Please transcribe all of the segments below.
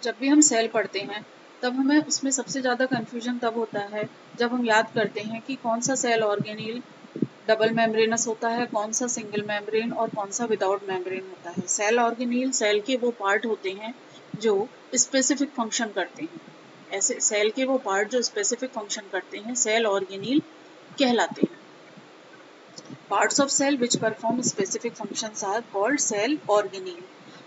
जब भी हम सेल पढ़ते हैं तब हमें उसमें सबसे ज़्यादा कन्फ्यूजन तब होता है जब हम याद करते हैं कि कौन सा सेल ऑर्गेनील डबल मेम्ब्रेनस होता है, कौन सा सिंगल मेम्ब्रेन और कौन सा विदाउट मेम्ब्रेन होता है। सेल ऑर्गेनील सेल के वो पार्ट होते हैं जो स्पेसिफिक फंक्शन करते हैं। ऐसे सेल के वो पार्ट जो स्पेसिफिक फंक्शन करते हैं सेल ऑर्गेनील कहलाते हैं। Parts of cell which perform specific functions are called cell organelle.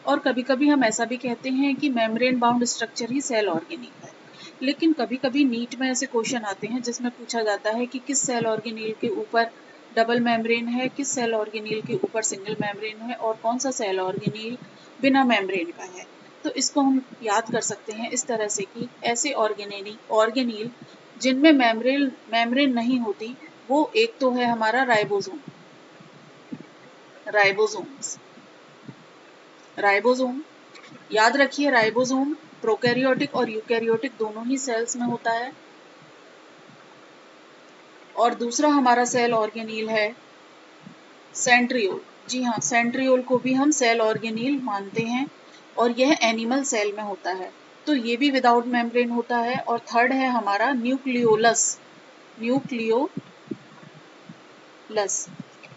और कभी कभी हम ऐसा भी कहते हैं कि मेम्ब्रेन बाउंड स्ट्रक्चर ही सेल ऑर्गेनील है। लेकिन कभी कभी नीट में ऐसे क्वेश्चन आते हैं जिसमें पूछा जाता है कि किस सेल ऑर्गेनील के ऊपर डबल मेम्ब्रेन है, किस सेल ऑर्गेनील के ऊपर सिंगल मेम्ब्रेन है और कौन सा सेल ऑर्गेनील बिना मेम्ब्रेन का है। तो इसको हम याद कर सकते हैं इस तरह से कि ऐसे ऑर्गेनील जिनमें मेम्ब्रेन नहीं होती, वो एक तो है हमारा राइबोसोम। याद रखिए राइबोसोम प्रोकैरियोटिक और यूकैरियोटिक दोनों ही सेल्स में होता है। और दूसरा हमारा सेल ऑर्गेनील है सेंट्रियोल। जी हाँ, सेंट्रियोल को भी हम सेल ऑर्गेनील मानते हैं और यह एनिमल सेल में होता है, तो ये भी विदाउट मेम्ब्रेन होता है। और थर्ड है हमारा न्यूक्लियोलस।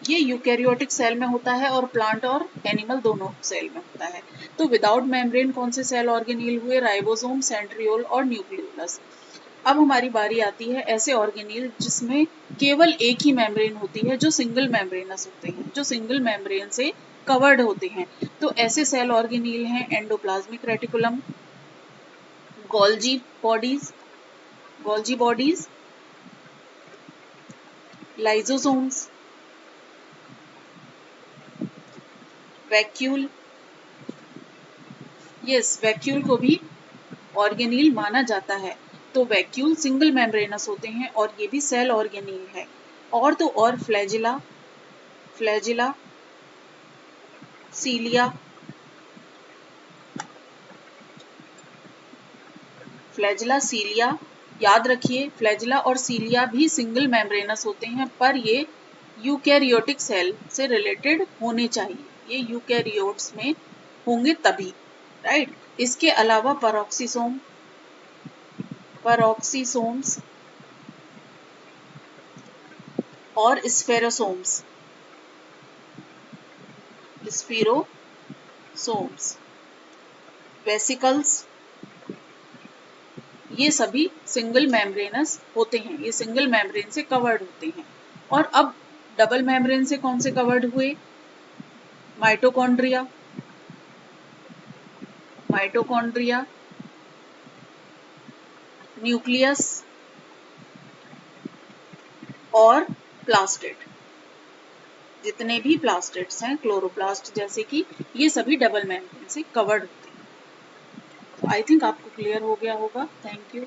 ये यूकैरियोटिक सेल में होता है और प्लांट और एनिमल दोनों सेल में होता है। तो विदाउट मेम्ब्रेन कौन से सेल ऑर्गेनील हुए? राइबोसोम, सेंट्रियोल और न्यूक्लियोलस। अब हमारी बारी आती है ऐसे ऑर्गेनील जिसमें केवल एक ही मेम्ब्रेन होती है, जो सिंगल मेम्ब्रेनस होते हैं, जो सिंगल मेम्ब्रेन से कवर्ड होते हैं। तो ऐसे सेल ऑर्गेनील हैं endoplasmic reticulum, Golgi bodies, lysosomes, vacuole. Vacuole को भी ऑर्गेनील माना जाता है। तो वैक्यूल सिंगल मेम्ब्रेनस होते हैं और ये भी सेल ऑर्गेनील है। और तो और फ्लैजिला, सीलिया, याद रखिए फ्लैजिला और सीलिया भी सिंगल मेम्ब्रेनस होते हैं, पर ये यूकैरियोटिक सेल से रिलेटेड होने चाहिए, ये यूकैरियोट्स में होंगे तभी, राइट। इसके अलावा पैरोक्सीसोम्स और स्फेरोसोम्स, वेसिकल्स, ये सभी सिंगल मेम्ब्रेनस होते हैं, ये सिंगल मेम्ब्रेन से कवर्ड होते हैं। और अब डबल मेम्ब्रेन से कौन से कवर्ड हुए? माइटोकॉन्ड्रिया, न्यूक्लियस और प्लास्टिड। जितने भी प्लास्टिड्स हैं, क्लोरोप्लास्ट जैसे कि, ये सभी डबल मेम्ब्रेन से कवर्ड होते हैं। तो आई थिंक आपको क्लियर हो गया होगा। Thank you.